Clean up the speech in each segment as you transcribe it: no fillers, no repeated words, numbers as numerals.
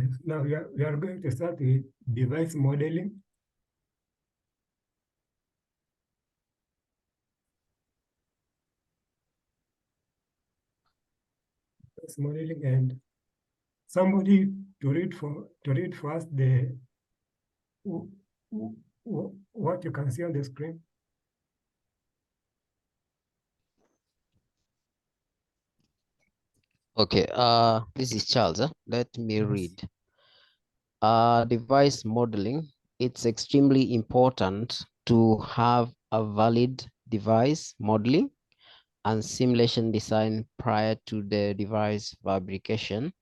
Yes. Now we are going to start with device modeling. Device modeling, and somebody to read for us the what you can see on the screen. Okay, this is Charles. Let me Yes. read. Device modeling. It's extremely important to have a valid device modeling and simulation design prior to the device fabrication.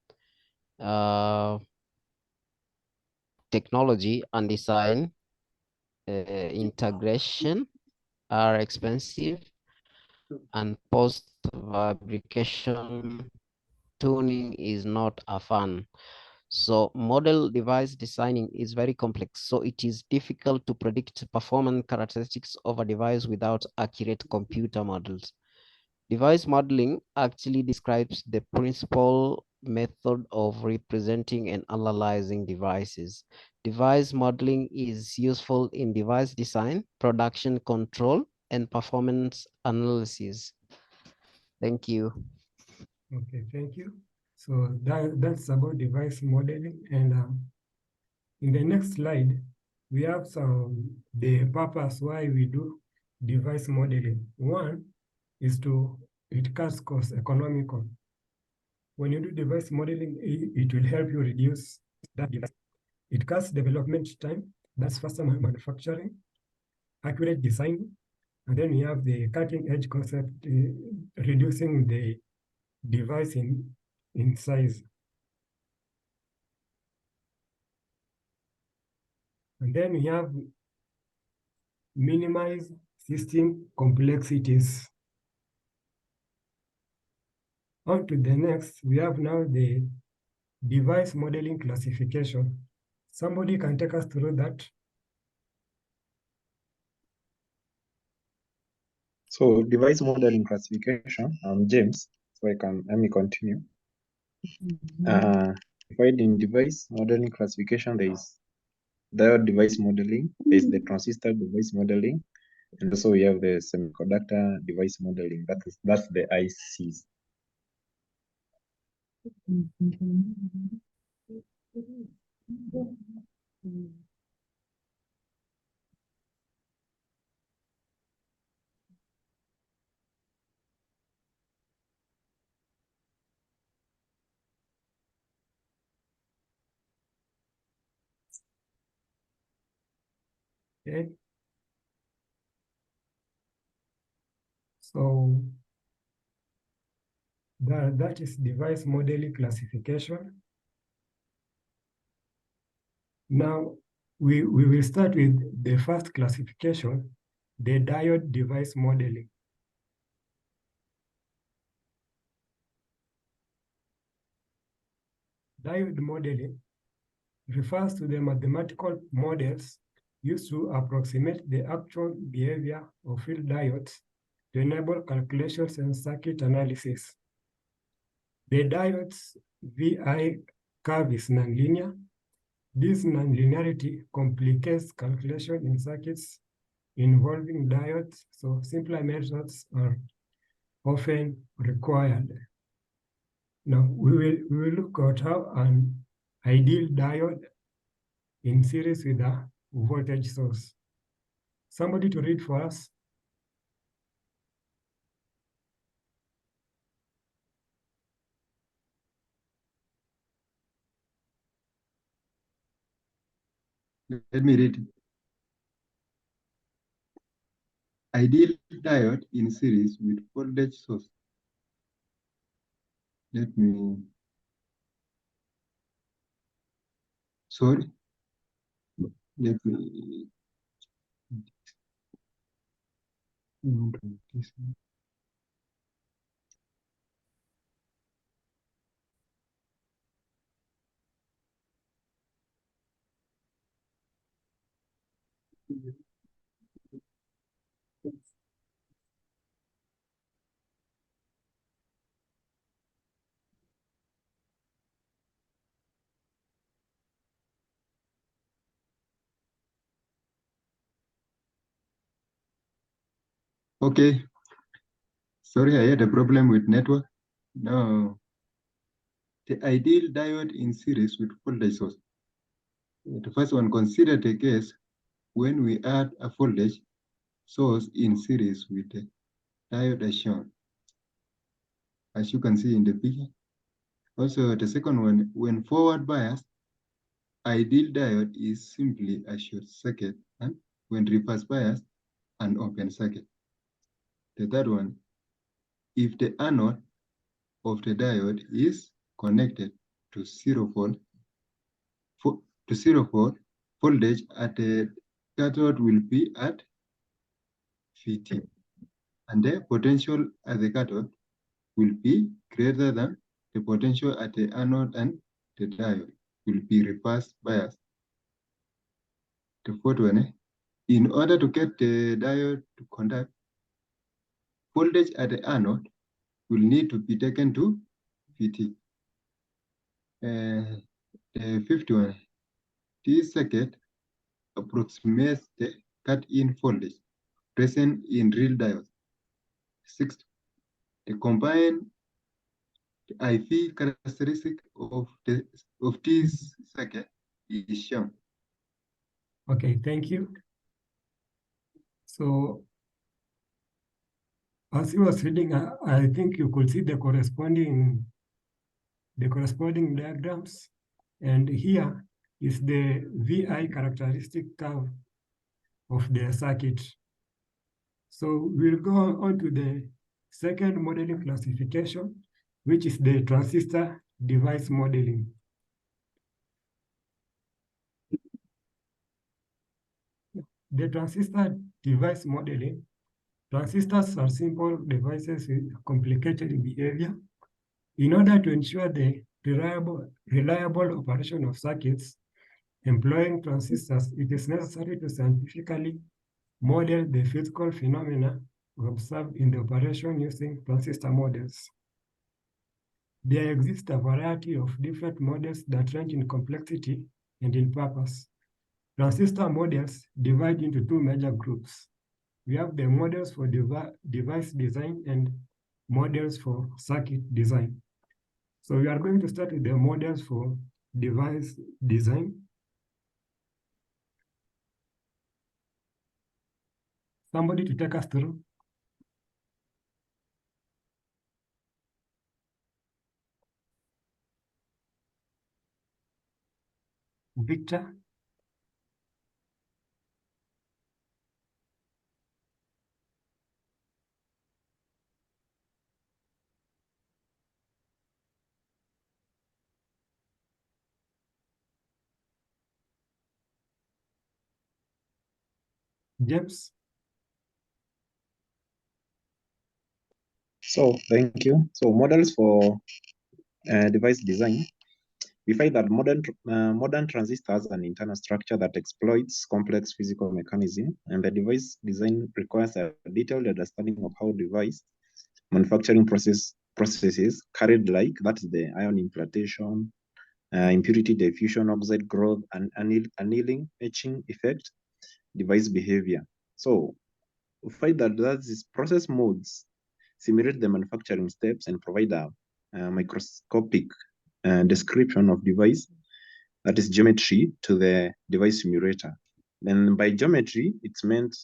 Technology and design integration are expensive, and post-fabrication tuning is not a fun. So model device designing is very complex. So it is difficult to predict performance characteristics of a device without accurate computer models. Device modeling actually describes the principal method of representing and analyzing devices. Device modeling is useful in device design, production control, and performance analysis. Thank you. Okay, thank you. So that's about device modeling. And in the next slide, we have the purpose why we do device modeling. One is it cuts cost, economical. When you do device modeling, it will help you reduce that device. It cuts development time, that's faster manufacturing, accurate design, and then we have the cutting edge concept, reducing the device in size. And then we have minimize system complexities. On to the next, we have now the device modeling classification. Somebody can take us through that? So device modeling classification, I'm James, so let me continue. Divided in device modeling classification, there is diode device modeling, there is the transistor device modeling, and also we have the semiconductor device modeling. That's the ICs. Okay. So that is device modeling classification. Now we will start with the first classification, the diode device modeling. Diode modeling refers to the mathematical models used to approximate the actual behavior of field diodes to enable calculations and circuit analysis. The diode's VI curve is nonlinear. This nonlinearity complicates calculation in circuits involving diodes, so simpler methods are often required. Now, we will look at how an ideal diode in series with a voltage source. Somebody to read for us. Let me read. Ideal diode in series with voltage source. Let me. Sorry. Let me. Okay. Sorry, I had a problem with network. Now, the ideal diode in series with voltage source. The first one, consider the case when we add a voltage source in series with the diode as shown, as you can see in the picture. Also, the second one, when forward biased, ideal diode is simply a short circuit, and when reverse biased, an open circuit. The third one, if the anode of the diode is connected to 0 volt, voltage at the cathode will be at VT, and the potential at the cathode will be greater than the potential at the anode, and the diode will be reverse biased. The fourth one, in order to get the diode to conduct, voltage at the anode will need to be taken to VT. The fifth one, this circuit approximates the cut-in voltage present in real diodes. Sixth, the combined IV characteristic of this circuit is shown. Okay, thank you. So, as you was reading, I think you could see the corresponding diagrams, and here is the VI characteristic curve of the circuit. So we'll go on to the second modeling classification, which is the transistor device modeling. The transistor device modeling, transistors are simple devices with complicated behavior. In order to ensure the reliable operation of circuits employing transistors, it is necessary to scientifically model the physical phenomena observed in the operation using transistor models. There exists a variety of different models that range in complexity and in purpose. Transistor models divide into two major groups. We have the models for device design and models for circuit design. So we are going to start with the models for device design. Somebody to take us through. Victor. James. So thank you. So models for device design. We find that modern transistors are an internal structure that exploits complex physical mechanism, and the device design requires a detailed understanding of how device manufacturing processes carried, like that is the ion implantation, impurity diffusion, oxide growth, and annealing, etching effect, device behavior. So we find that these process modes simulate the manufacturing steps and provide a microscopic description of device, that is geometry, to the device simulator. Then by geometry, it's meant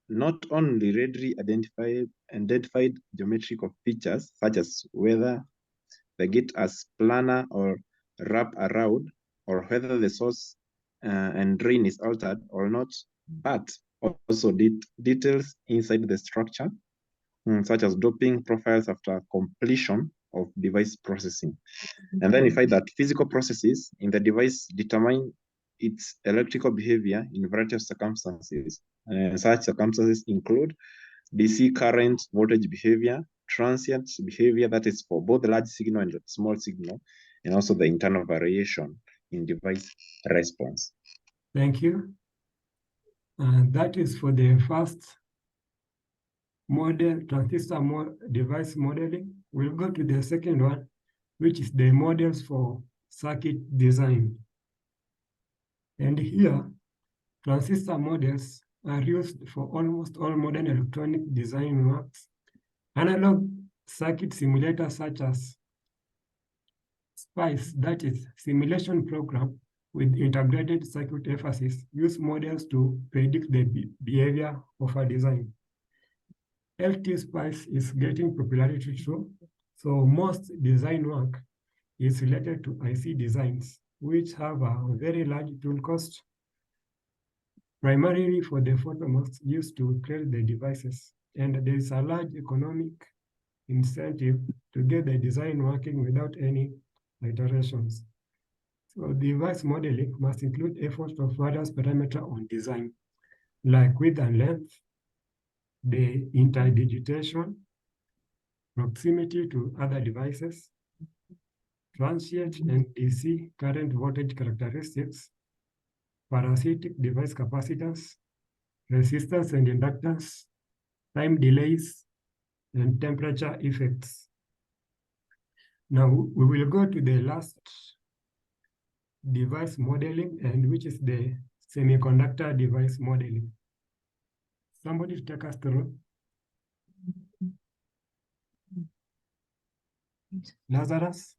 not only readily identified geometrical features, such as whether the gate as planar or wrap around, or whether the source and drain is altered or not, but also details inside the structure, such as doping profiles after completion of device processing. And then we find that physical processes in the device determine its electrical behavior in a variety of circumstances. Such circumstances include DC current, voltage behavior, transient behavior, that is for both the large signal and the small signal, and also the internal variation in device response. Thank you. That is for the first model, transistor device modeling. We'll go to the second one, which is the models for circuit design. And here, transistor models are used for almost all modern electronic design works. Analog circuit simulators such as SPICE, that is simulation program with integrated circuit emphasis, use models to predict the behavior of a design. LT SPICE is getting popularity too, so most design work is related to IC designs, which have a very large tool cost, primarily for the photomasks used to create the devices. And there is a large economic incentive to get the design working without any iterations. So device modeling must include efforts of various parameters on design, like width and length, the interdigitation, proximity to other devices, transient and DC current voltage characteristics, parasitic device capacitance, resistance and inductance, time delays, and temperature effects. Now we will go to the last device modeling, and which is the semiconductor device modeling. Somebody take us through. Lazarus?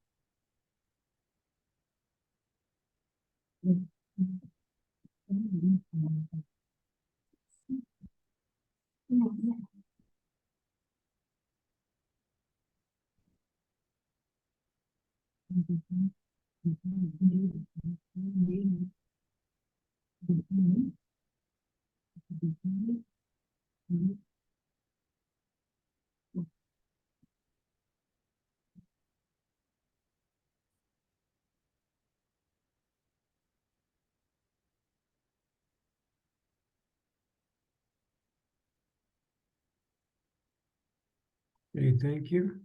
Okay, thank you.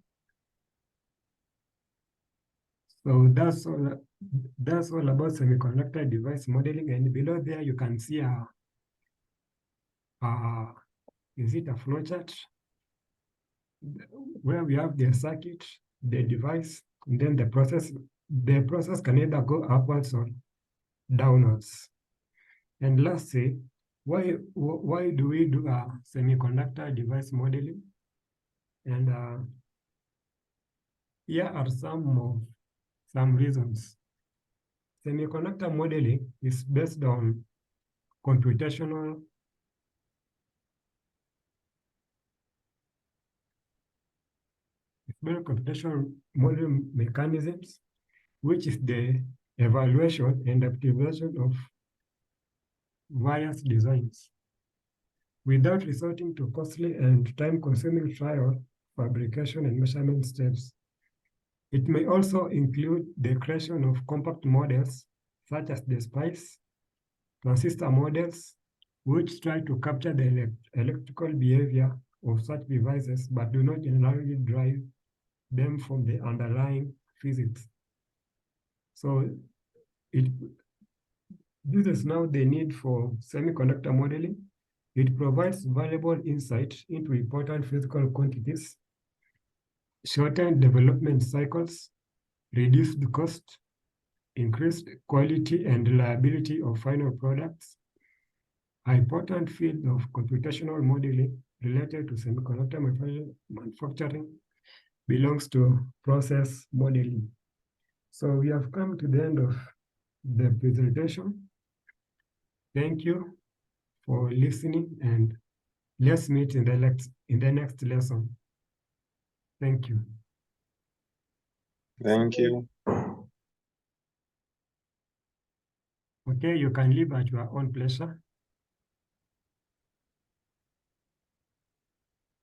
So that's all about semiconductor device modeling. And below there, you can see is it a flowchart? Where we have the circuit, the device, and then the process. The process can either go upwards or downwards. And lastly, why do we do a semiconductor device modeling? And here are some reasons. Semiconductor modeling is based on computational model mechanisms, which is the evaluation and optimization of various designs without resorting to costly and time-consuming trial, fabrication, and measurement steps. It may also include the creation of compact models, such as the SPICE, transistor models, which try to capture the electrical behavior of such devices, but do not generally drive them from the underlying physics. So this is now the need for semiconductor modeling. It provides valuable insight into important physical quantities, shortened development cycles, reduced cost, increased quality and reliability of final products. An important field of computational modeling related to semiconductor manufacturing belongs to process modeling. So we have come to the end of the presentation. Thank you for listening, and let's meet in the next lesson. Thank you. Thank you. Okay, you can leave at your own pleasure.